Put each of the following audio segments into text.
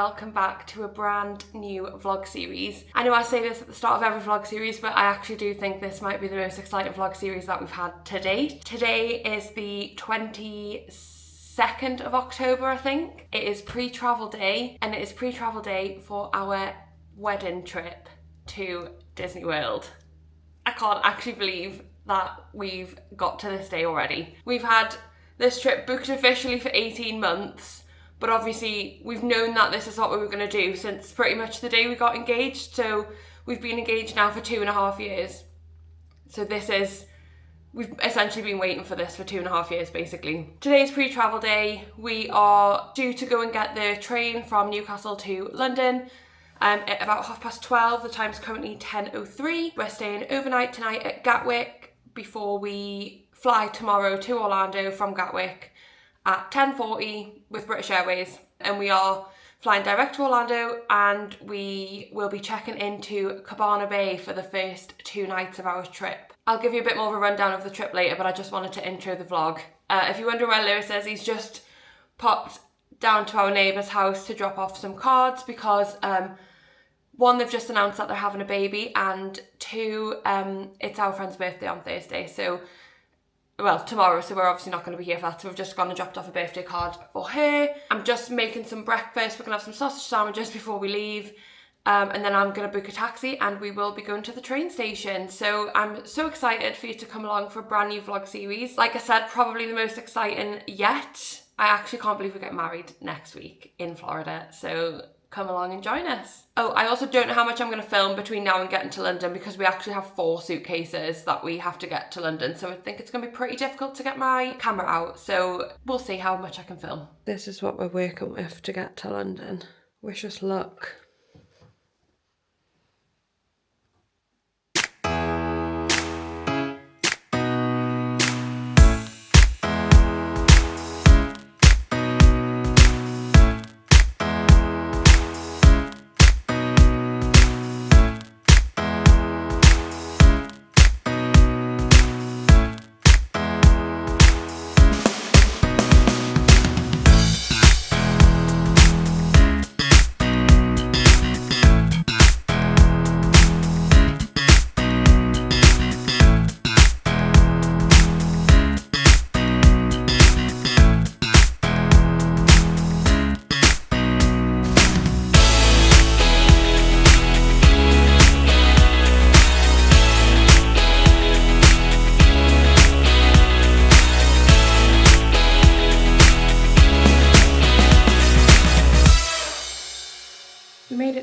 welcome back to a brand new vlog series. I know I say this at the start of every vlog series, but I actually do think this might be the most exciting vlog series that we've had to date. Today is the 22nd of October, I think. It is pre-travel day, and it is pre-travel day for our wedding trip to Disney World. I can't actually believe that we've got to this day already. We've had this trip booked officially for 18 months, but obviously we've known that this is what we were going to do since pretty much the day we got engaged. So we've been engaged now for 2.5 years. So we've essentially been waiting for this for 2.5 years basically. Today's pre-travel day. We are due to go and get the train from Newcastle to London at about 12:30. The time's currently 10:03. We're staying overnight tonight at Gatwick before we fly tomorrow to Orlando from Gatwick at 10:40 with British Airways, and we are flying direct to Orlando, and we will be checking into Cabana Bay for the first 2 nights of our trip. I'll give you a bit more of a rundown of the trip later, but I just wanted to intro the vlog. If you wonder where Lewis is, he's just popped down to our neighbour's house to drop off some cards because one, they've just announced that they're having a baby, and two, it's our friend's birthday on Thursday, tomorrow, so we're obviously not going to be here for that, so we've just gone and dropped off a birthday card for her. I'm just making some breakfast. We're going to have some sausage sandwiches before we leave, and then I'm going to book a taxi and we will be going to the train station. So I'm so excited for you to come along for a brand new vlog series. Like I said, probably the most exciting yet. I actually can't believe we're getting married next week in Florida, so come along and join us. Oh, I also don't know how much I'm going to film between now and getting to London because we actually have 4 suitcases that we have to get to London. So I think it's going to be pretty difficult to get my camera out. So we'll see how much I can film. This is what we're working with to get to London. Wish us luck.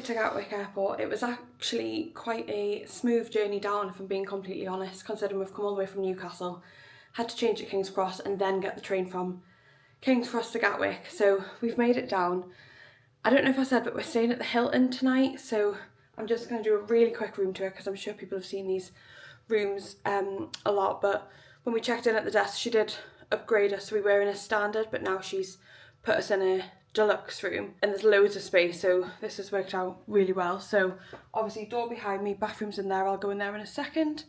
To Gatwick Airport. It was actually quite a smooth journey down, if I'm being completely honest, considering we've come all the way from Newcastle, had to change at King's Cross and then get the train from King's Cross to Gatwick. So we've made it down. I don't know if I said, but we're staying at the Hilton tonight, so I'm just going to do a really quick room tour because I'm sure people have seen these rooms a lot, but when we checked in at the desk she did upgrade us, so we were in a standard, but now she's put us in a deluxe room, and there's loads of space, so this has worked out really well. So obviously door behind me, bathrooms in there, I'll go in there in a second.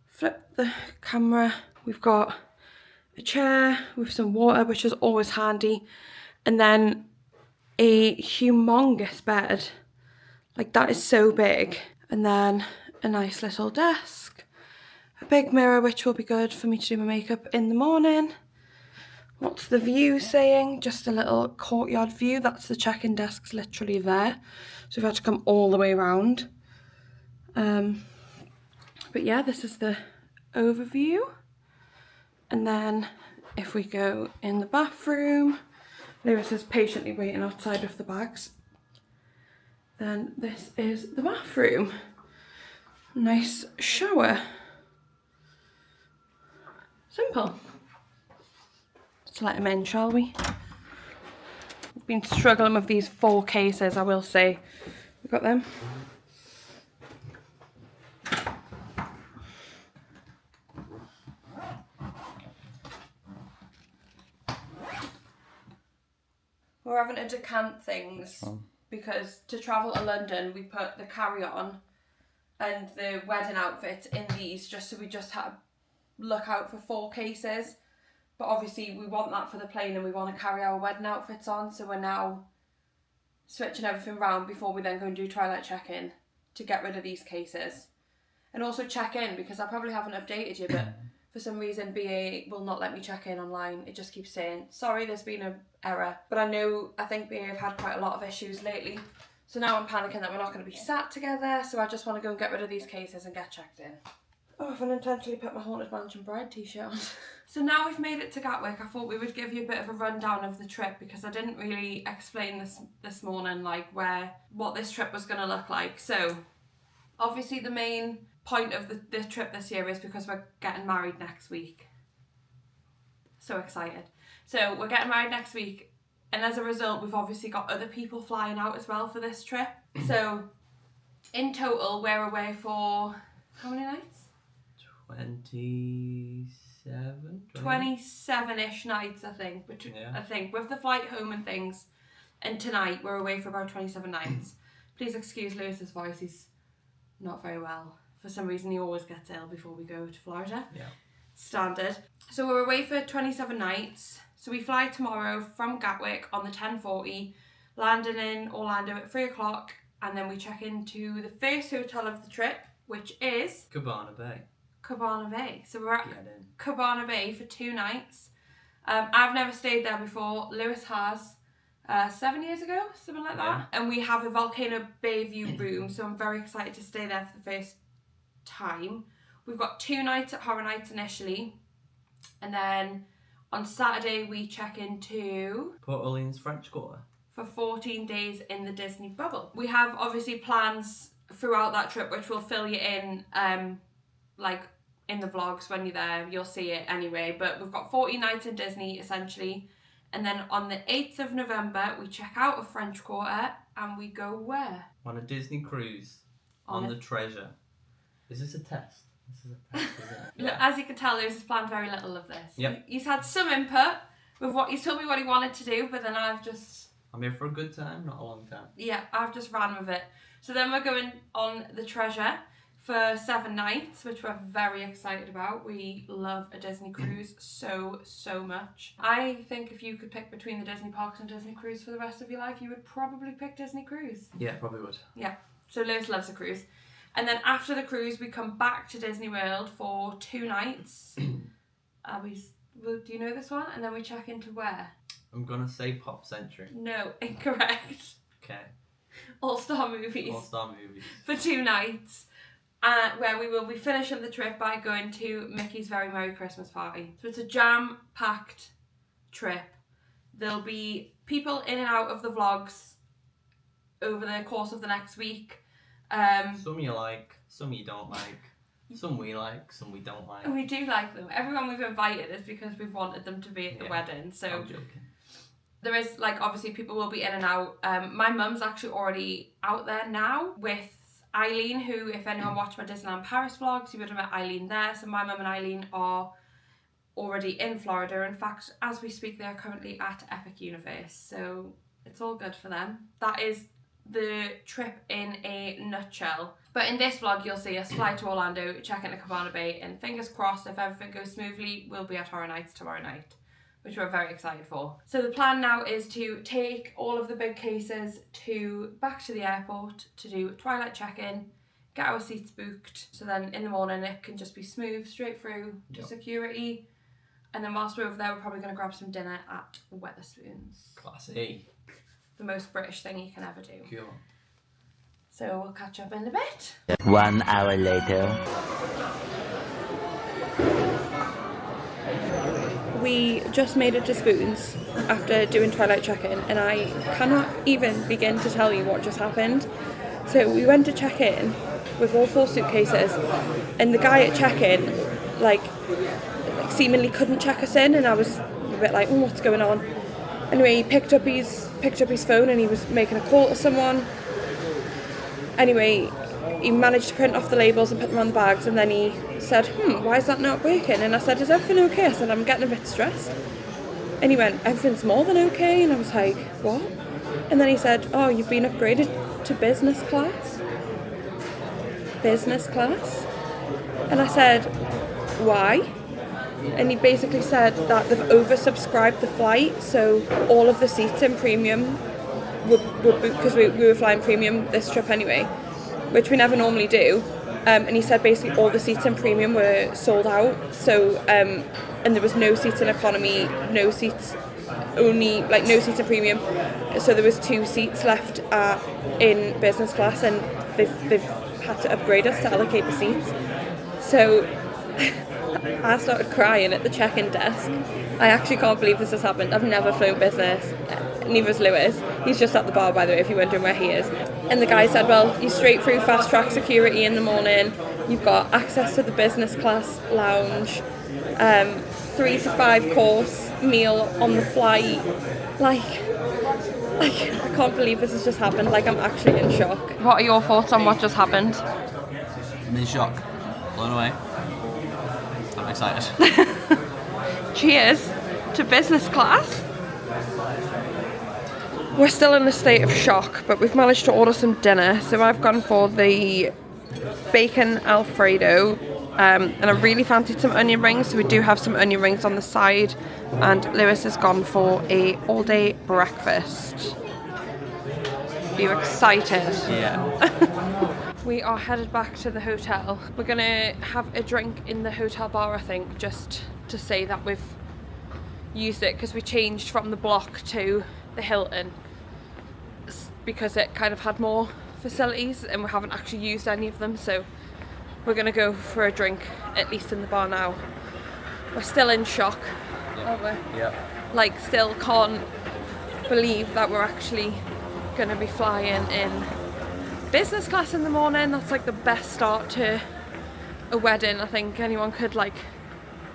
Flip the camera, we've got a chair with some water, which is always handy, and then a humongous bed, like that is so big, and then a nice little desk, a big mirror which will be good for me to do my makeup in the morning. What's the view saying? Just a little courtyard view. That's the check-in desk literally there. So we've had to come all the way around. But yeah, this is the overview. And then if we go in the bathroom, Lewis is patiently waiting outside with the bags. Then this is the bathroom. Nice shower. Simple. Let's let him in, shall we? We've been struggling with these 4 cases, I will say. We've got them. We're having to decant things because to travel to London we put the carry-on and the wedding outfits in these just so we just had to look out for 4 cases. But obviously we want that for the plane and we want to carry our wedding outfits on, so we're now switching everything round before we then go and do twilight check-in to get rid of these cases. And also check in, because I probably haven't updated you, but for some reason BA will not let me check in online. It just keeps saying, sorry, there's been an error. But I think BA have had quite a lot of issues lately. So now I'm panicking that we're not going to be sat together. So I just want to go and get rid of these cases and get checked in. Oh, I've unintentionally put my Haunted Mansion Bride t-shirt on. So now we've made it to Gatwick, I thought we would give you a bit of a rundown of the trip, because I didn't really explain this morning, like what this trip was going to look like. So obviously the main point of the trip this year is because we're getting married next week. So excited. So we're getting married next week, and as a result we've obviously got other people flying out as well for this trip. So in total we're away for how many nights? 27-ish nights, I think. I think with the flight home and things, and tonight we're away for about 27 nights. Please excuse Lewis's voice, he's not very well. For some reason he always gets ill before we go to Florida. Yeah. Standard. So we're away for 27 nights. So we fly tomorrow from Gatwick on the 10:40, landing in Orlando at 3 o'clock, and then we check into the first hotel of the trip, which is Cabana Bay. Cabana Bay. So we're at Cabana Bay for 2 nights. I've never stayed there before. Lewis has 7 years ago, something like that. And we have a Volcano Bay view room, so I'm very excited to stay there for the first time. We've got 2 nights at Horror Nights initially, and then on Saturday we check into Port Orleans French Quarter for 14 days in the Disney bubble. We have obviously plans throughout that trip which will fill you in, like in the vlogs when you're there, you'll see it anyway. But we've got 14 nights in Disney essentially, and then on the 8th of November we check out of French Quarter and we go where? On a Disney cruise on the Treasure. Is this a test? This is a test, isn't it? Yeah. Look, as you can tell, Lewis has planned very little of this. Yep. He's had some input with what he's told me what he wanted to do, but then I'm here for a good time, not a long time. Yeah, I've just ran with it. So then we're going on the Treasure for 7 nights, which we're very excited about. We love a Disney cruise so much. I think if you could pick between the Disney parks and Disney cruise for the rest of your life, you would probably pick Disney cruise. Yeah, probably would. Yeah, so Lewis loves a cruise. And then after the cruise, we come back to Disney World for 2 nights. Do you know this one? And then we check into where? I'm going to say Pop Century. No, incorrect. Okay. All-Star Movies. All-Star Movies. For 2 nights. Where we will be finishing the trip by going to Mickey's Very Merry Christmas Party. So it's a jam-packed trip. There'll be people in and out of the vlogs over the course of the next week. Some you like, some you don't like. Some we like, some we don't like. And we do like them. Everyone we've invited is because we've wanted them to be at the wedding. So I'm joking. There is, obviously people will be in and out. My mum's actually already out there now with Eileen, who, if anyone watched my Disneyland Paris vlogs, you would have met Eileen there. So my mum and Eileen are already in Florida. In fact, as we speak, they are currently at Epic Universe. So it's all good for them. That is the trip in a nutshell. But in this vlog, you'll see us fly to Orlando, check into Cabana Bay, and fingers crossed, if everything goes smoothly, we'll be at Horror Nights tomorrow night, which we're very excited for. So the plan now is to take all of the big cases back to the airport to do twilight check-in, get our seats booked, so then in the morning it can just be smooth straight through to security. And then whilst we're over there, we're probably going to grab some dinner at Wetherspoons. Classy. The most British thing you can ever do. Cool. So we'll catch up in a bit. 1 hour later. We just made it to Spoons after doing twilight check-in, and I cannot even begin to tell you what just happened. So we went to check in with all 4 suitcases, and the guy at check-in seemingly couldn't check us in, and I was a bit like, what's going on? Anyway, he picked up his phone and he was making a call to someone. Anyway, he managed to print off the labels and put them on the bags, and then he said, why is that not working? And I said, is everything okay? I said, I'm getting a bit stressed. And he went, everything's more than okay. And I was like, what? And then he said, oh, you've been upgraded to business class. Business class? And I said, why? And he basically said that they've oversubscribed the flight, so all of the seats in premium because we were flying premium this trip anyway, which we never normally do. And he said basically all the seats in premium were sold out. So and there was no seats in economy, no seats in premium. So there was 2 seats left in business class, and they've had to upgrade us to allocate the seats. So I started crying at the check-in desk. I actually can't believe this has happened. I've never flown business. Neither has Lewis. He's just at the bar, by the way, if you're wondering where he is. And the guy said, well, you're straight through fast track security in the morning. You've got access to the business class lounge, 3 to 5 course meal on the flight. Like, I can't believe this has just happened. Like, I'm actually in shock. What are your thoughts on what just happened? I'm in shock. Blown away. I'm excited. Cheers to business class. We're still in a state of shock, but we've managed to order some dinner. So I've gone for the bacon Alfredo, and I really fancied some onion rings, so we do have some onion rings on the side. And Lewis has gone for a all-day breakfast. Are you excited? Yeah. We are headed back to the hotel. We're gonna have a drink in the hotel bar, I think, just to say that we've used it, because we changed from the block to the Hilton because it kind of had more facilities and we haven't actually used any of them, so we're gonna go for a drink at least in the bar now. We're still in shock, aren't we? Yeah. Like, still can't believe that we're actually gonna be flying in business class in the morning. That's like the best start to a wedding I think anyone could like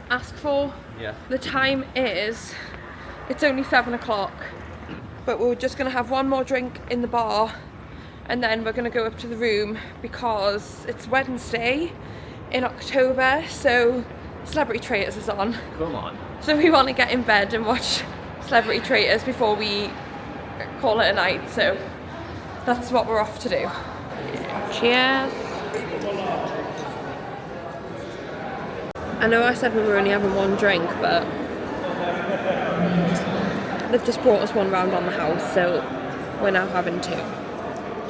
ask for. Yeah. The time is, it's only 7 o'clock, but we're just gonna have one more drink in the bar and then we're gonna go up to the room because it's Wednesday in October, so Celebrity Traitors is on. Come on. So we want to get in bed and watch Celebrity Traitors before we call it a night, so that's what we're off to do. Cheers. I know I said we were only having one drink, but they've just brought us one round on the house, so we're now having 2.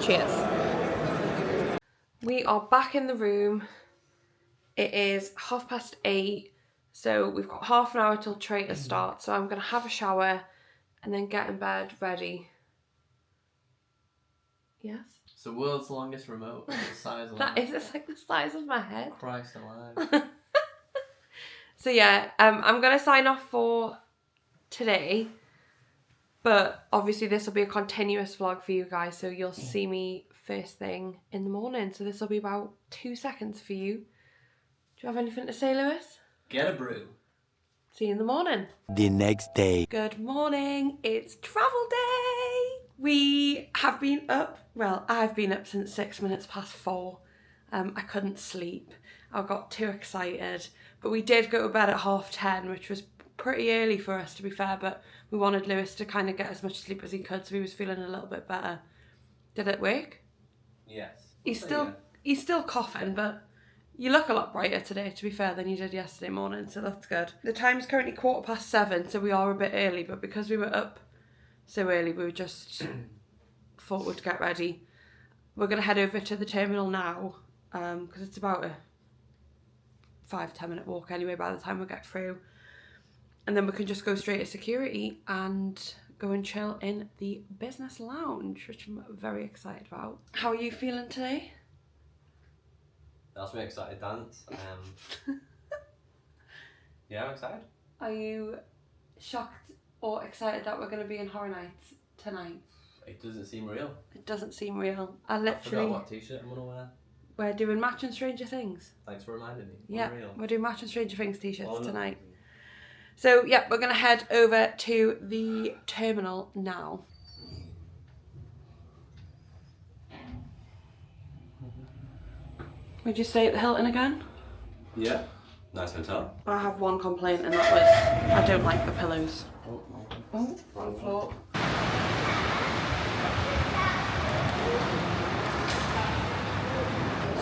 Cheers. We are back in the room. It is 8:30, so we've got half an hour till Traitors start, so I'm going to have a shower and then get in bed ready. Yes? It's the world's longest remote. It's the size of That is, it's like the size of my head. Christ alive. So yeah, I'm going to sign off for today, but obviously this will be a continuous vlog for you guys, so you'll see me first thing in the morning, so this will be about 2 seconds for you. Do you have anything to say, Lewis? Get a brew. See you in the morning. The next day. Good morning, it's travel day. We have been up, well, I've been up since 4:06. I couldn't sleep. I got too excited, but we did go to bed at 10:30, which was pretty early for us, to be fair, but we wanted Lewis to kind of get as much sleep as he could, so he was feeling a little bit better. Did it work? Yes. He's still coughing, but you look a lot brighter today, to be fair, than you did yesterday morning, so that's good. The time's currently 7:15, so we are a bit early, but because we were up so early, we were just thought we'd get ready. We're going to head over to the terminal now, because it's about a 5-10 minute walk anyway by the time we get through. And then we can just go straight to security and go and chill in the business lounge, which I'm very excited about. How are you feeling today? That's me excited dance. Yeah, I'm excited. Are you shocked or excited that we're going to be in Horror Nights tonight? It doesn't seem real. It doesn't seem real. I forgot what t-shirt I'm gonna wear. We're doing Matching Stranger Things. Thanks for reminding me. Yeah, Unreal. we're doing Matching Stranger Things t-shirts Oh, no. tonight. So yeah, we're going to head over to the terminal now. Would you stay at the Hilton again? Yeah. Nice hotel. I have one complaint, and that was I don't like the pillows. Oh, wrong floor.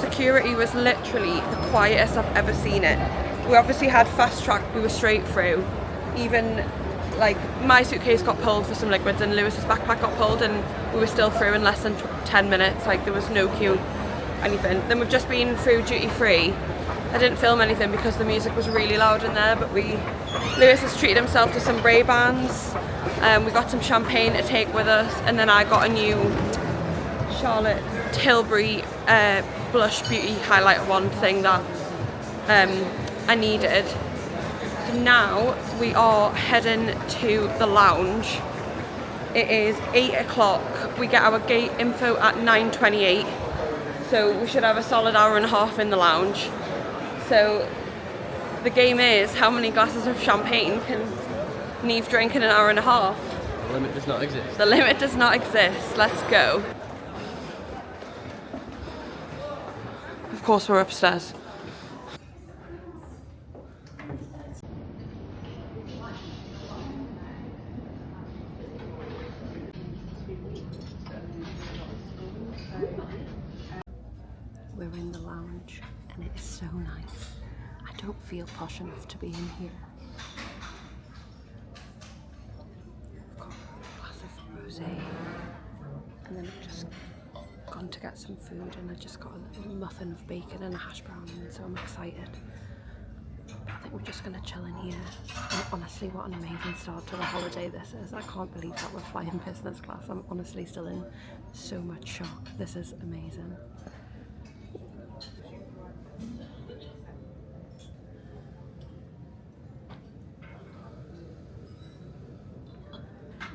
Security was literally the quietest I've ever seen it. We obviously had fast track, we were straight through. Even like my suitcase got pulled for some liquids and Lewis's backpack got pulled, and we were still through in less than 10 minutes. Like there was no queue, anything. Then we've just been through duty free. I didn't film anything because the music was really loud in there, but Lewis has treated himself to some Ray-Bans. We got some champagne to take with us, and then I got a new Charlotte Tilbury blush beauty highlighter wand thing that I needed. So now we are heading to the lounge. It is 8 o'clock. We get our gate info at 9:28, so we should have a solid hour and a half in the lounge. So the game is, how many glasses of champagne can Niamh drink in an hour and a half? The limit does not exist. The limit does not exist. Let's go. Of course we're upstairs. We're in the lounge and it is so nice. I don't feel posh enough to be in here. I've got a glass of rosé, and then I've just gone to get some food, and I just got a little muffin of bacon and a hash brown, and so I'm excited. But I think we're just gonna chill in here. And honestly, what an amazing start to the holiday this is. I can't believe that we're flying business class. I'm honestly still in so much shock. This is amazing.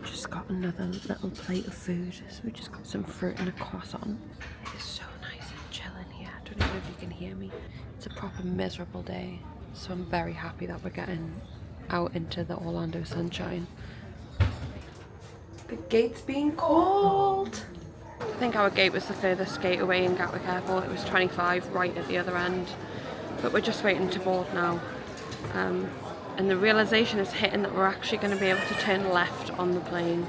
Just got another little plate of food, so we just got some fruit and a croissant. It is so nice and chill in here. I don't know if you can hear me. It's a proper miserable day, so I'm very happy that we're getting out into the Orlando sunshine. The gate's being called. I think our gate was the furthest gate away in Gatwick Airport. It was 25 right at the other end, but we're just waiting to board now. And the realization is hitting that we're actually going to be able to turn left on the plane.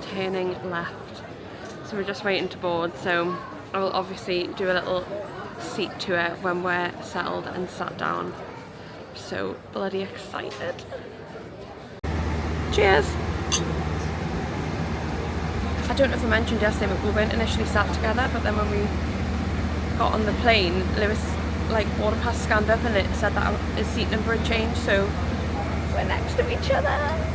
Turning left. So we're just waiting to board, so I will obviously do a little seat tour when we're settled and sat down. So bloody excited. Cheers! I don't know if I mentioned yesterday, but we weren't initially sat together, but then when we got on the plane, Lewis board pass scanned up and it said that his seat number had changed, so we're next to each other.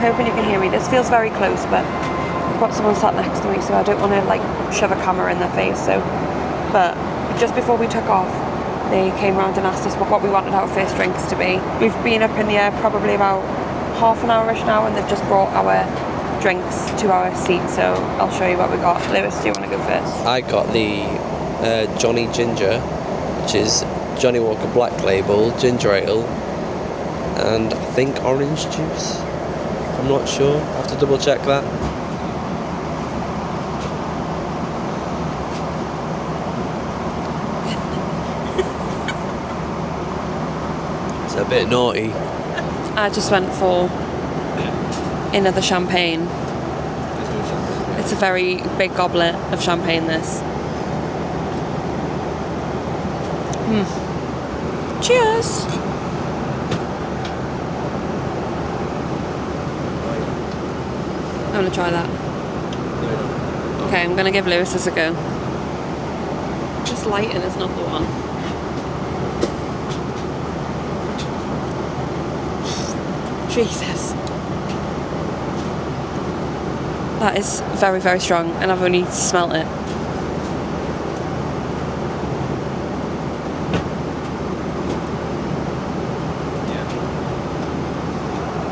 Hoping you can hear me. This feels very close, but I've got someone sat next to me, so I don't want to shove a camera in their face. But just before we took off, they came round and asked us what we wanted our first drinks to be. We've been up in the air probably about half an hour-ish now, and they've just brought our drinks to our seat, so I'll show you what we got. Lewis, do you want to go first? I got the Johnny Ginger, which is Johnny Walker Black Label, ginger ale, and I think orange juice. I'm not sure, I have to double check that. It's a bit naughty. I just went for another champagne. It's a very big goblet of champagne, this. Cheers! I'm gonna try that. Okay, I'm gonna give Lewis this a go. Just lighting is not the one. Jesus. That is very, very strong, and I've only smelt it.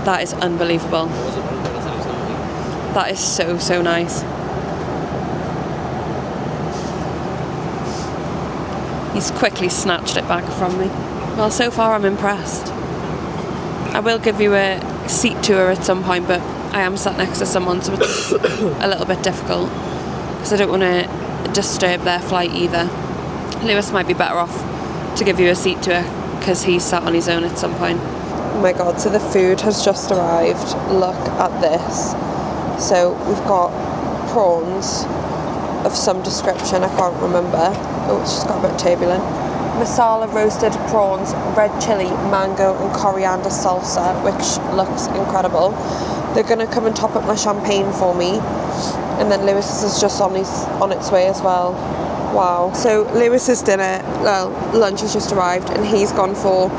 That is unbelievable. That is so, so nice. He's quickly snatched it back from me. Well, so far I'm impressed. I will give you a seat tour at some point, but I am sat next to someone, so it's a little bit difficult because I don't want to disturb their flight either. Lewis might be better off to give you a seat tour because he's sat on his own at some point. Oh my god, so the food has just arrived. Look at this. So we've got prawns of some description, I can't remember. Oh, it's just got a bit turbulent. Masala roasted prawns, red chilli, mango and coriander salsa, which looks incredible. They're going to come and top up my champagne for me. And then Lewis's is just on its way as well. Wow. So Lewis's lunch has just arrived, and he's gone for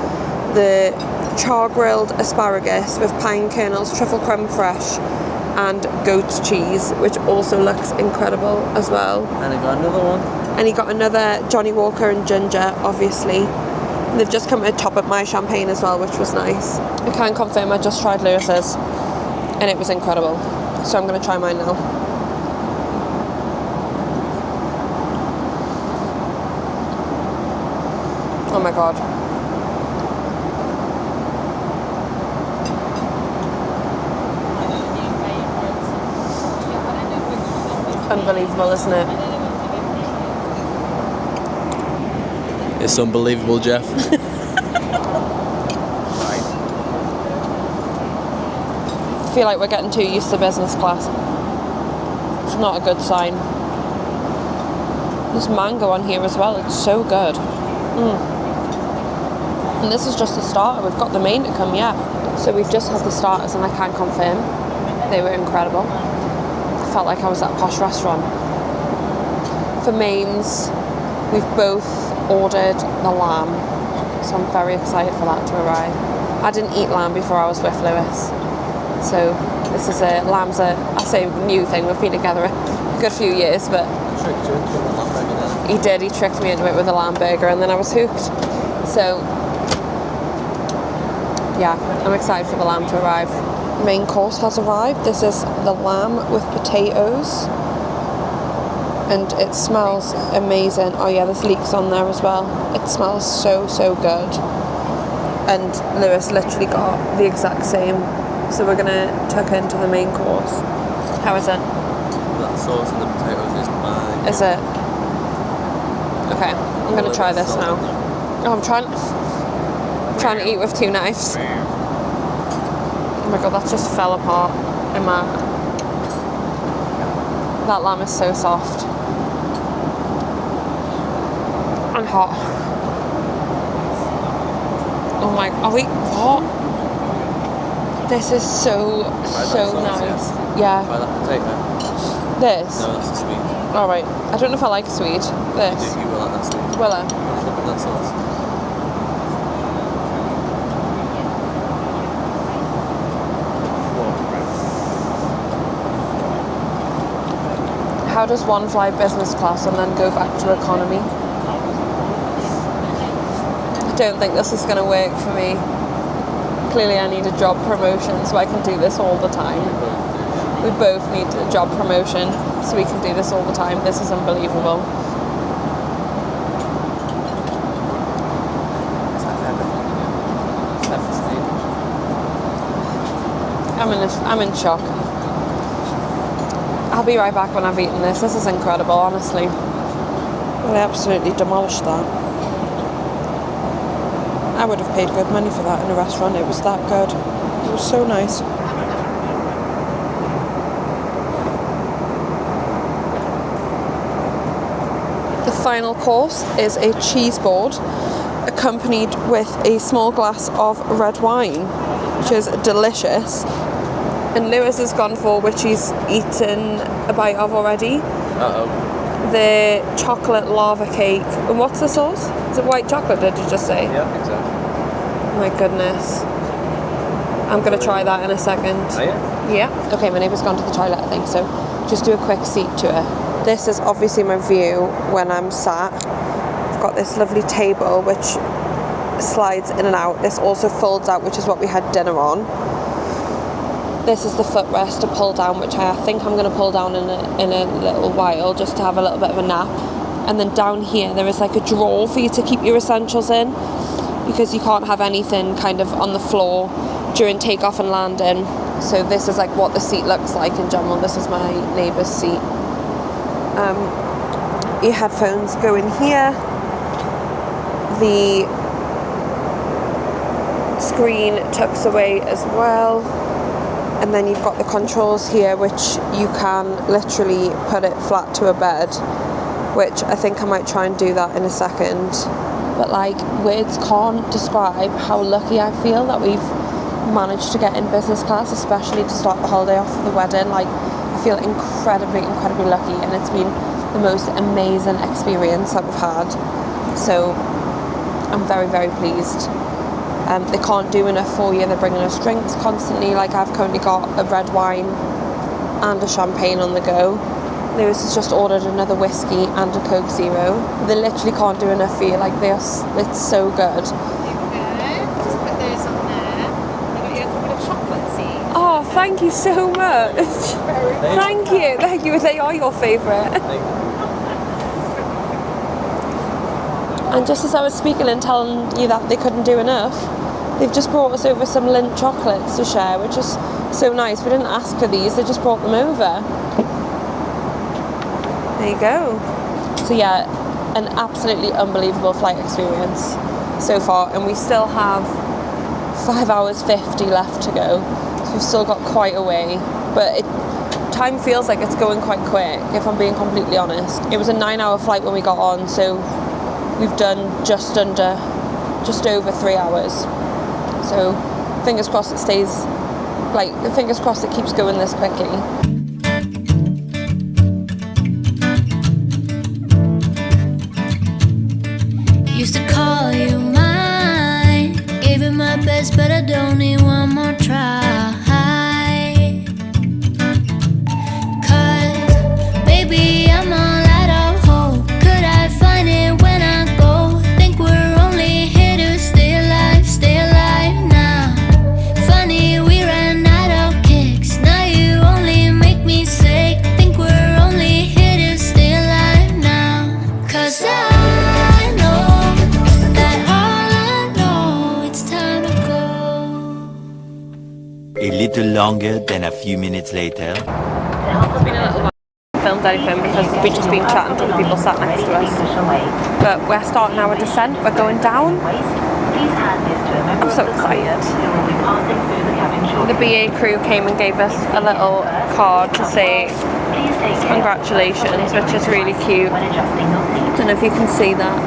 the char-grilled asparagus with pine kernels, truffle creme fraiche and goat cheese, which also looks incredible as well. And I got another one. And he got another Johnny Walker and ginger, obviously. And they've just come to top up my champagne as well, which was nice. I can confirm I just tried Lewis's, and it was incredible. So I'm going to try mine now. Oh my god. Unbelievable, isn't it? It's unbelievable, Jeff. I feel like we're getting too used to business class. It's not a good sign. There's mango on here as well, it's so good. And this is just the starter, we've got the main to come yet. So we've just had the starters and I can confirm they were incredible. I felt like I was at a posh restaurant. For mains, we've both ordered the lamb, so I'm very excited for that to arrive. I didn't eat lamb before I was with Lewis, so this is lamb's I say new thing. We've been together a good few years, but he tricked me into it with a lamb burger, and then I was hooked. So yeah, I'm excited for the lamb to arrive. Main course has arrived. This is the lamb with potatoes, and it smells amazing. Oh yeah, there's leeks on there as well. It smells so good. And Lewis literally got the exact same. So we're gonna tuck into the main course. How is it? That sauce and the potatoes is bang. Is it? Okay, I'm gonna try this now. Oh, I'm trying to eat with two knives. Oh my god, that just fell apart in my... That lamb is so soft. And hot. Oh my... Are we... What? This is so nice. Yeah. Try that potato. This? No, that's the sweet. Alright. I don't know if I like sweet. This. You will like that sweet. Will I? Look at that sauce. How does one fly business class and then go back to economy? I don't think this is going to work for me. Clearly I need a job promotion so I can do this all the time. We both need a job promotion so we can do this all the time. This is unbelievable. I'm in shock. I'll be right back when I've eaten this. This is incredible, honestly. Well, I absolutely demolished that. I would have paid good money for that in a restaurant. It was that good. It was so nice. The final course is a cheese board accompanied with a small glass of red wine, which is delicious. And Lewis has gone for, which he's eaten a bite of already, the chocolate lava cake. And what's the sauce? Is it white chocolate, did you just say? Yeah, I think so. Oh my goodness. I'm going to try that in a second. Oh yeah? Yeah. Okay, my neighbour's gone to the toilet, I think, so just do a quick seat tour. This is obviously my view when I'm sat. I've got this lovely table which slides in and out. This also folds out, which is what we had dinner on. This is the footrest to pull down, which I think I'm going to pull down in a little while just to have a little bit of a nap. And then down here there is like a drawer for you to keep your essentials in, because you can't have anything kind of on the floor during takeoff and landing. So this is like what the seat looks like in general. This is my neighbour's seat. Your headphones go in here. The screen tucks away as well, and then you've got the controls here, which you can literally put it flat to a bed, which I think I might try and do that in a second. But like, words can't describe how lucky I feel that we've managed to get in business class, especially to start the holiday off with the wedding. Like, I feel incredibly lucky, and it's been the most amazing experience that we've had. So I'm very pleased. They can't do enough for you. They're bringing us drinks constantly. Like, I've currently got a red wine and a champagne on the go. Lewis has just ordered another whiskey and a Coke Zero. They literally can't do enough for you. Like, it's so good. Just put those on there. I've got you a couple of chocolate. Oh, thank you so much. Thank you. They are your favourite. And just as I was speaking and telling you that they couldn't do enough, they've just brought us over some Lindt chocolates to share, which is so nice. We didn't ask for these, they just brought them over. There you go. So yeah, an absolutely unbelievable flight experience so far, and we still have 5 hours 50 left to go. So we've still got quite a way, but time feels like it's going quite quick, if I'm being completely honest. It was a 9-hour flight when we got on, so we've done just over 3 hours. So fingers crossed it stays, fingers crossed it keeps going this quickly. Used to call you mine, gave it my best, but I don't need one more try. 'Cause baby, I'm all out of hope. Could I find it when I go? Think we're only here to stay alive now. Funny, we ran out of kicks. Now you only make me sick. Think we're only here to stay alive now. 'Cause I know that all I know, it's time to go. A little longer than a few minutes later. It's been a little while filmed anything because we've just been chatting to the people sat next to us. But we're starting our descent, we're going down. I'm so excited. The BA crew came and gave us a little card to say congratulations, which is really cute. I don't know if you can see that.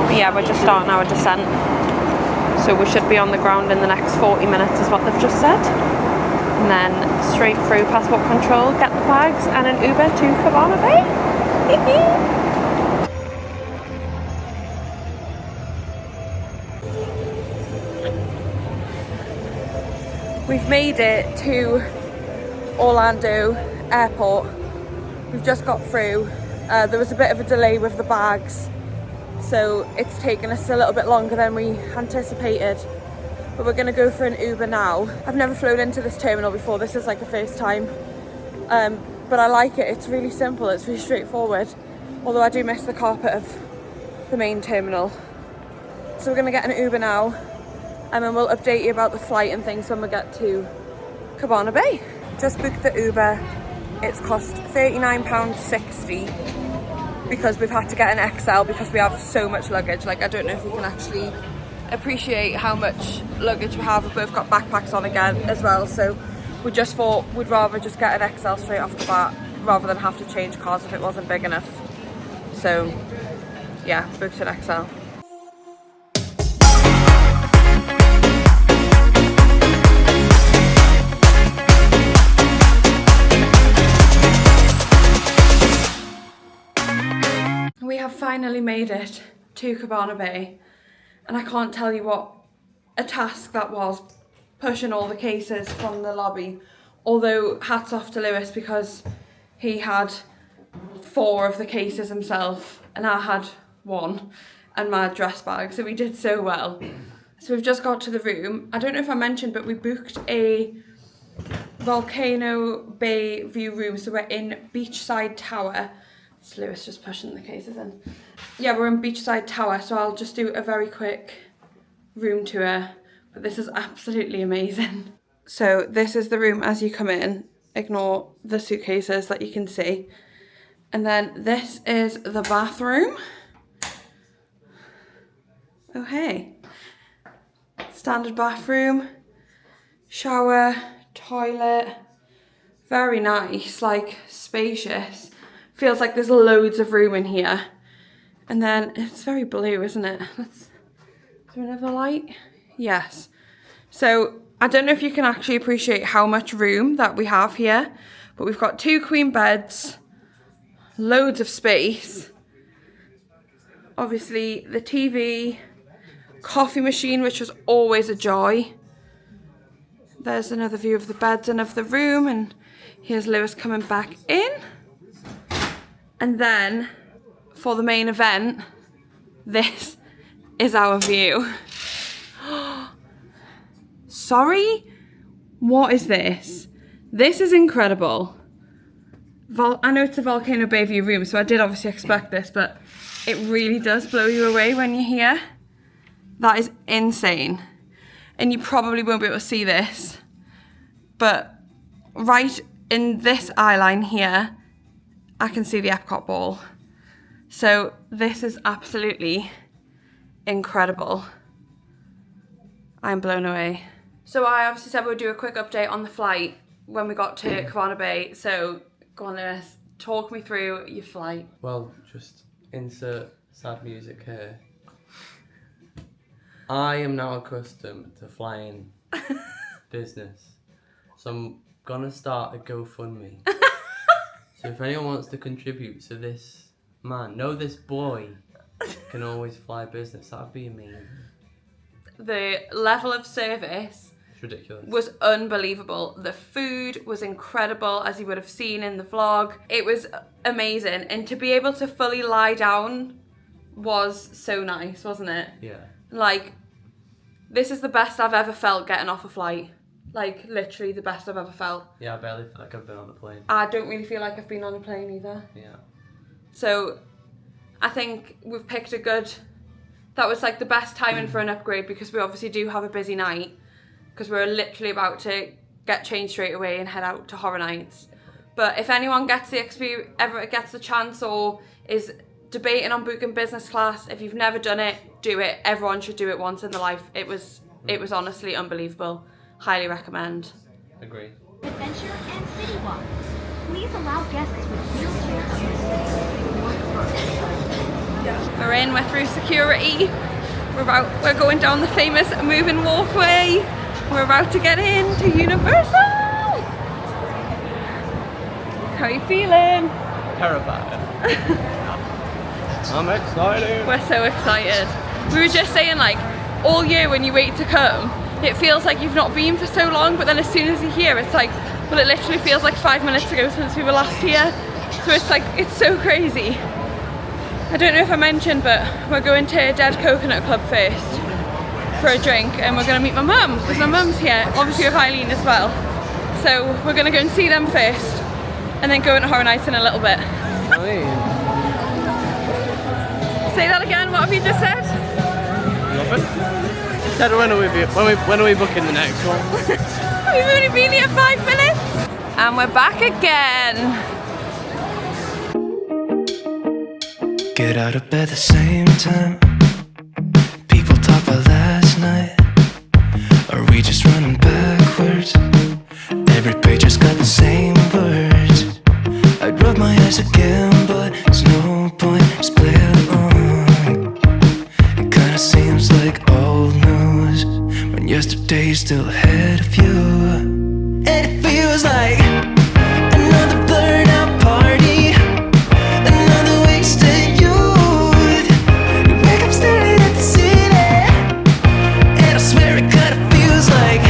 But yeah, we're just starting our descent. So we should be on the ground in the next 40 minutes is what they've just said. And then straight through passport control, get the bags and an Uber to Cabana Bay. We've made it to Orlando Airport. We've just got through. There was a bit of a delay with the bags, so it's taken us a little bit longer than we anticipated. But we're gonna go for an Uber now. I've never flown into this terminal before. This is like the first time. But I like it. It's really simple. It's really straightforward. Although I do miss the carpet of the main terminal. So we're gonna get an Uber now. And then we'll update you about the flight and things when we get to Cabana Bay. Just booked the Uber. It's cost £39.60 because we've had to get an XL because we have so much luggage. Like, I don't know if you can actually appreciate how much luggage we have. We've both got backpacks on again as well, so we just thought we'd rather just get an XL straight off the bat rather than have to change cars if it wasn't big enough. So yeah, booked an XL. We have finally made it to Cabana Bay, and I can't tell you what a task that was, pushing all the cases from the lobby. Although hats off to Lewis because he had 4 of the cases himself and I had 1 and my dress bag, so we did so well. So we've just got to the room. I don't know if I mentioned, but we booked a Volcano Bay view room, so we're in Beachside Tower. It's Lewis just pushing the cases in. Yeah, we're in Beachside Tower, so I'll just do a very quick room tour, but this is absolutely amazing. So this is the room as you come in. Ignore the suitcases that you can see. And then this is the bathroom. Oh hey. Standard bathroom, shower, toilet. Very nice, like spacious. Feels like there's loads of room in here. And then it's very blue, isn't it? Is there another light? Yes. So I don't know if you can actually appreciate how much room that we have here, but we've got 2 queen beds, loads of space. Obviously the TV, coffee machine, which was always a joy. There's another view of the beds and of the room, and here's Lewis coming back in. And then for the main event, this is our view. Sorry? What is this? This is incredible. I know it's a Volcano Bay view room, so I did obviously expect this, but it really does blow you away when you're here. That is insane. And you probably won't be able to see this, but right in this eye line here, I can see the Epcot ball. So this is absolutely incredible. I'm blown away. So I obviously said we'd do a quick update on the flight when we got to Cabana Bay. So go on, Lewis, talk me through your flight. Well, just insert sad music here. I am now accustomed to flying business, so I'm gonna start a GoFundMe. So if anyone wants to contribute to this man, no, this boy can always fly business, that'd be amazing. The level of service It's ridiculous. was unbelievable. The food was incredible, as you would have seen in the vlog. It was amazing, and to be able to fully lie down was so nice, wasn't it? Yeah. Like, this is the best I've ever felt getting off a flight. Like, literally the best I've ever felt. Yeah, I barely feel like I've been on a plane. I don't really feel like I've been on a plane either. Yeah. So, I think we've picked a good... That was like the best timing for an upgrade, because we obviously do have a busy night, because we're literally about to get changed straight away and head out to Horror Nights. But if anyone gets the experience, ever gets the chance, or is debating on booking business class, if you've never done it, do it. Everyone should do it once in their life. It was honestly unbelievable. Highly recommend. Agree. Adventure and City Walk. Please allow guests with wheelchairs. We're in, we're through security. We're going down the famous moving walkway. We're about to get into Universal. How are you feeling? Terrified. I'm excited. We're so excited. We were just saying, like, all year when you wait to come, it feels like you've not been for so long, but then as soon as you're here, it's like, well, it literally feels like 5 minutes ago since we were last here. So it's like, it's so crazy. I don't know if I mentioned, but we're going to Dead Coconut Club first for a drink, and we're going to meet my mum, because my mum's here, obviously with Eileen as well. So we're going to go and see them first, and then go into Horror Nights in a little bit. Say that again, what have you just said? Nothing. Said when are we booking the next one? We've only been here 5 minutes! And we're back again! Get out of bed the same time. People talk about last night. Are we just running backwards? Every page has got the same words. I'd rub my eyes again, but there's no point, just play along. It kinda seems like old news when yesterday's still ahead of you. And it feels like another blurred out party, another wasted youth. You wake up staring at the city, and I swear it kinda feels like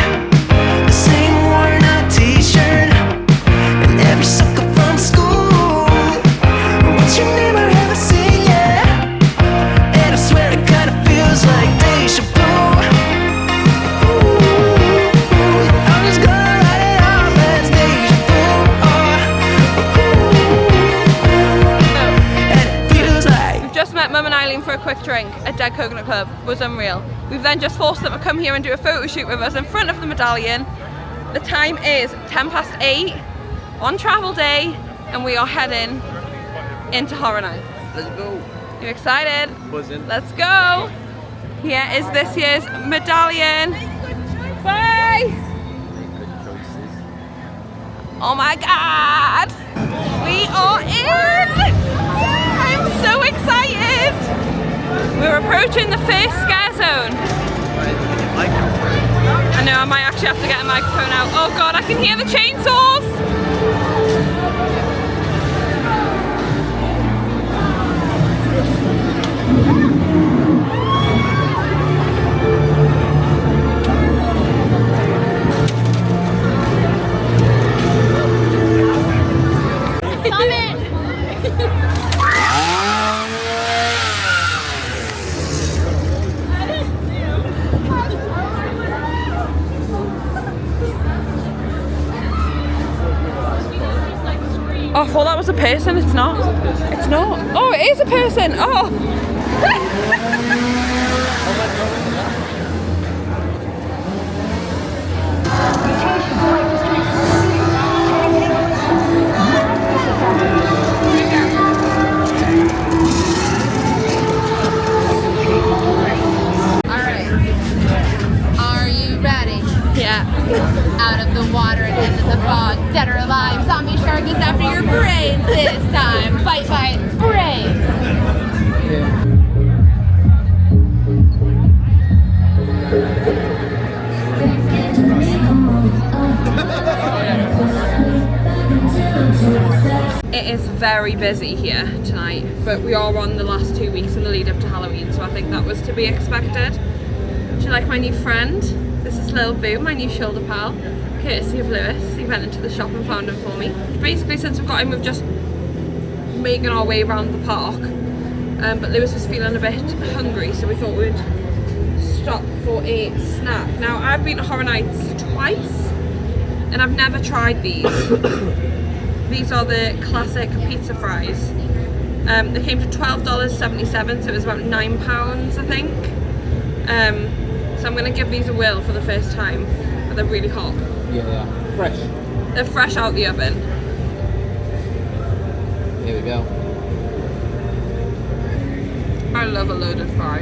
the same worn out t-shirt and every sucker from school. What's your name? I haven't seen yet, and I swear it kinda feels like deja vu. Ooh. smiling for a quick drink at Dead Coconut Club was unreal. We've then just forced them to come here and do a photo shoot with us in front of the medallion. The time is 8:10 on travel day, and we are heading into Horror Nights. Let's go. You excited? Buzzing. Let's go. Here is this year's medallion. Bye. Oh my God. We are in. I'm so excited. We're approaching the first scare zone. I know, I might actually have to get a microphone out. Oh God, I can hear the chainsaws. Oh, I thought that was a person. It's not. It's not. Oh, it is a person. Oh. Alright. Are you ready? Yeah. Out of the water and into the fog, dead or alive, zombie shark is after your brains this time. Bite, bite, brains. It is very busy here tonight, but we are on the last 2 weeks in the lead up to Halloween, so I think that was to be expected. Do you like my new friend? This is Lil Boo, my new shoulder pal, courtesy of Lewis. He went into the shop and found him for me. Basically, since we've got him, we've just making our way around the park. But Lewis was feeling a bit hungry, so we thought we'd stop for a snack. Now, I've been to Horror Nights twice, and I've never tried these. These are the classic pizza fries. They came to $12.77, so it was about £9, I think. So I'm gonna give these a whirl for the first time, but they're really hot. Yeah, fresh. They're fresh out the oven. Here we go. I love a loaded fry.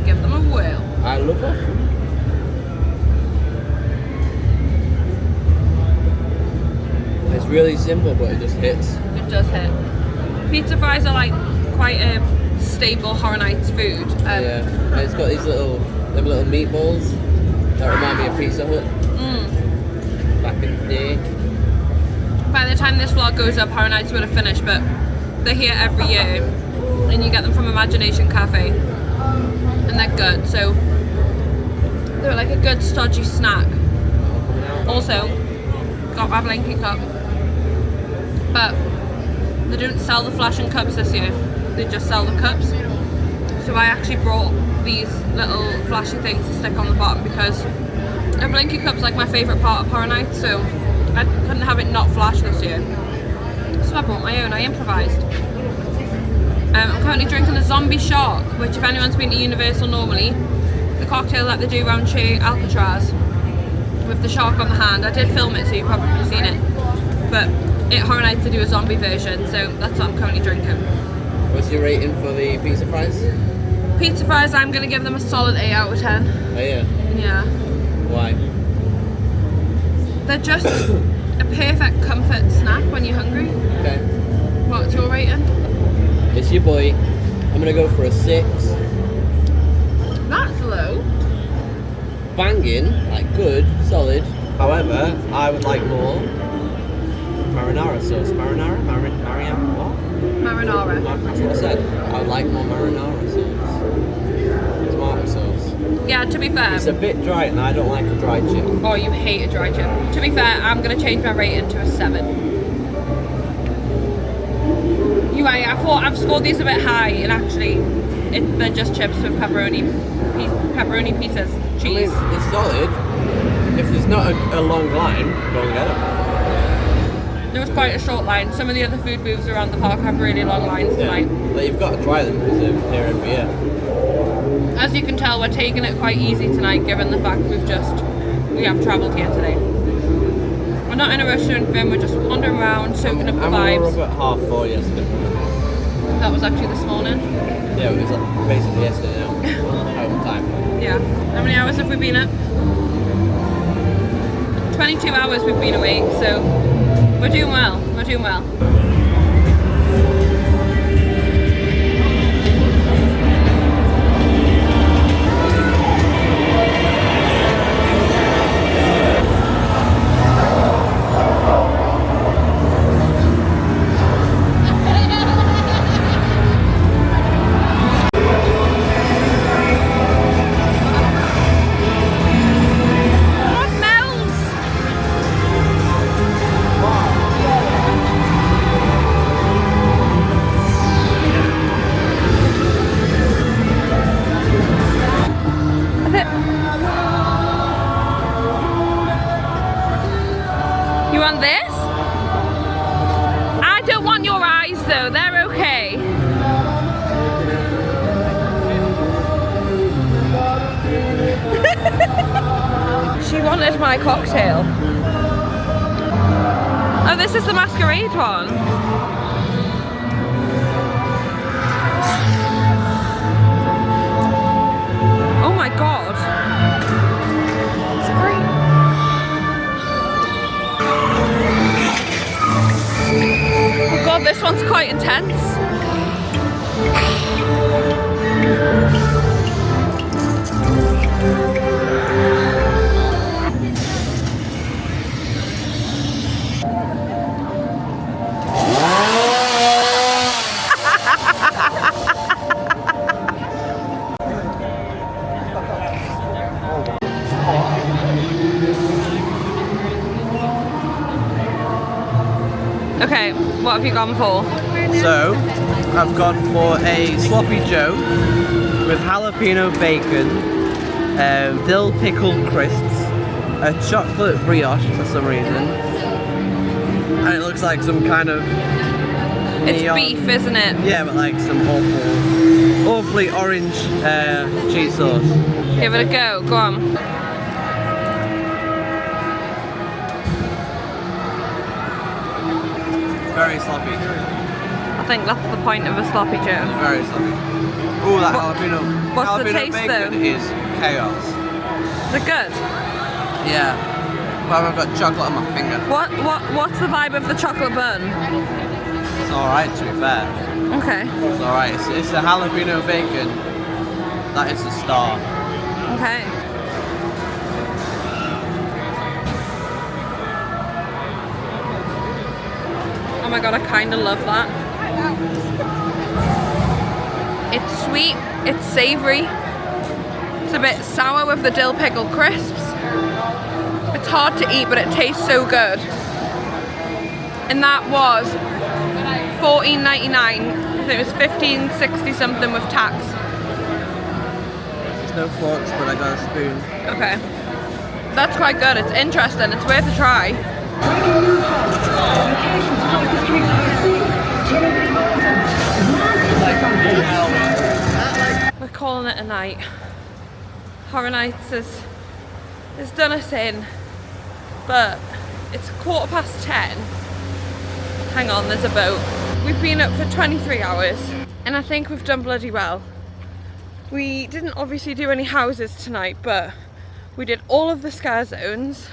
Give them a whirl. I love it. It's really simple, but it just hits. It does hit. Pizza fries are like quite a staple Horror Nights food. Yeah, and it's got these little meatballs that remind me of Pizza Hut. Back in the day. By the time this vlog goes up, Horror Nights would have finished, but they're here every year, and you get them from Imagination Cafe, and they're good. So they're like a good stodgy snack. Also, got my blankie cup, but they don't sell the flashing cups this year. They just sell the cups. So I actually brought these little flashy things to stick on the bottom because a blinky cup's like my favourite part of Horror Nights, so I couldn't have it not flash this year. So I brought my own, I improvised. I'm currently drinking a zombie shark, which if anyone's been to Universal normally, the cocktail that they do around Che Alcatraz with the shark on the hand. I did film it, so you've probably seen it. But at Horror Nights to do a zombie version, so that's what I'm currently drinking. What's your rating for the pizza fries? Pizza fries, I'm going to give them a solid 8 out of 10. Oh yeah? Yeah. Why? They're just a perfect comfort snack when you're hungry. Okay. What's your rating? It's your boy. I'm gonna go for a 6. That's low. Banging, like good, solid. However, I would like more marinara sauce. Marinara? What? Marinara. That's what I said. I would like more marinara sauce. Tomato sauce. Yeah, to be fair. It's a bit dry and I don't like a dry chip. Oh, you hate a dry chip. To be fair, I'm going to change my rating to a 7. I thought I've scored these a bit high, and actually they're just chips with pepperoni pieces, cheese. I mean, it's solid. If there's not a long line, go and get it. There was quite a short line. Some of the other food booths around the park have really long lines tonight. But you've got to try them because they're here every year. As you can tell, we're taking it quite easy tonight, given the fact we have travelled here today. We're not in a rush to anything, we're just wandering around, soaking up the vibes. We were up at 4:30 yesterday. That was actually this morning. Yeah, it was like basically yesterday now. Home time. Yeah. How many hours have we been up? 22 hours we've been awake, so we're doing well. We're doing well. You want this? I don't want your eyes though, they're okay. She wanted my cocktail. Oh, this is the masquerade one. Oh my god. It's great. Oh god, this one's quite intense. Okay, what have you gone for? So, I've gone for a sloppy joe with jalapeno bacon, dill pickle crisps, a chocolate brioche for some reason, and it looks like some kind of It's neon, beef, isn't it? yeah, but like some awfully orange cheese sauce. Give it a go, go on. Very sloppy. I think that's the point of a sloppy joe. Very sloppy. Ooh, that jalapeno. What's the jalapeno taste bacon though? is chaos. Is it good? Yeah. Well, I've got chocolate on my finger. What's the vibe of the chocolate bun? It's alright, to be fair. Okay. It's alright. It's the jalapeno bacon. That is the star. Okay. Oh my god, I kind of love that. It's sweet, it's savoury. It's a bit sour with the dill pickle crisps. It's hard to eat, but it tastes so good. And that was $14.99. I think it was $15.60 something with tax. There's no forks, but I got a spoon. Okay. That's quite good. It's interesting. It's worth a try. We're calling it a night. Horror Nights has done us in, but it's 10:15. Hang on, there's a boat. We've been up for 23 hours and I think we've done bloody well. We didn't obviously do any houses tonight, but we did all of the scare zones.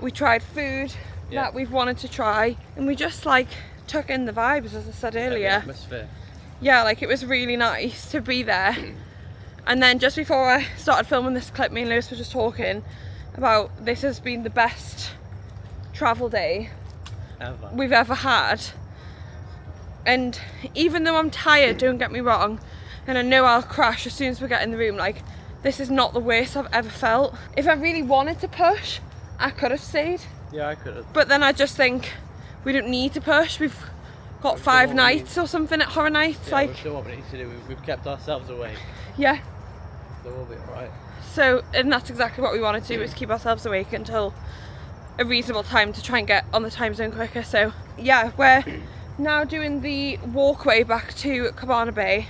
We tried food that we've wanted to try, and we just like took in the vibes, as I said earlier. The atmosphere. Yeah, like it was really nice to be there. And then just before I started filming this clip, me and Lewis were just talking about this has been the best travel day we've ever had. And even though I'm tired, don't get me wrong, and I know I'll crash as soon as we get in the room, like this is not the worst I've ever felt. If I really wanted to push, I could have stayed. Yeah, I could have. But then I just think we don't need to push. We've got 5 nights or something at Horror Nights. Yeah, like, we're sure what we need to do. We've kept ourselves awake. yeah. So we'll be alright. So, and that's exactly what we wanted to do, was keep ourselves awake until a reasonable time to try and get on the time zone quicker. So yeah, we're now doing the walkway back to Cabana Bay.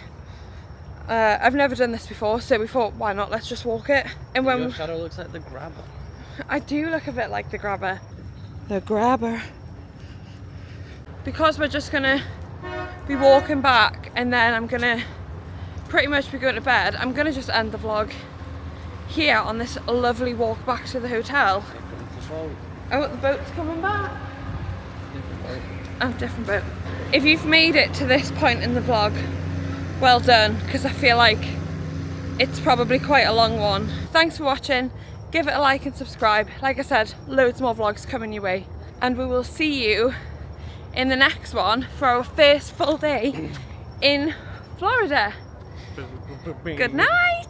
I've never done this before, so we thought, why not, let's just walk it. And when Your shadow looks like the grabber. I do look a bit like the grabber. The grabber. Because we're just gonna be walking back and then I'm gonna pretty much be going to bed, I'm gonna just end the vlog here on this lovely walk back to the hotel. Oh, the boat's coming back. Oh, different boat. If you've made it to this point in the vlog, well done, because I feel like it's probably quite a long one. Thanks for watching. Give it a like and subscribe. Like I said, loads more vlogs coming your way. And we will see you in the next one for our first full day in Florida. Good night.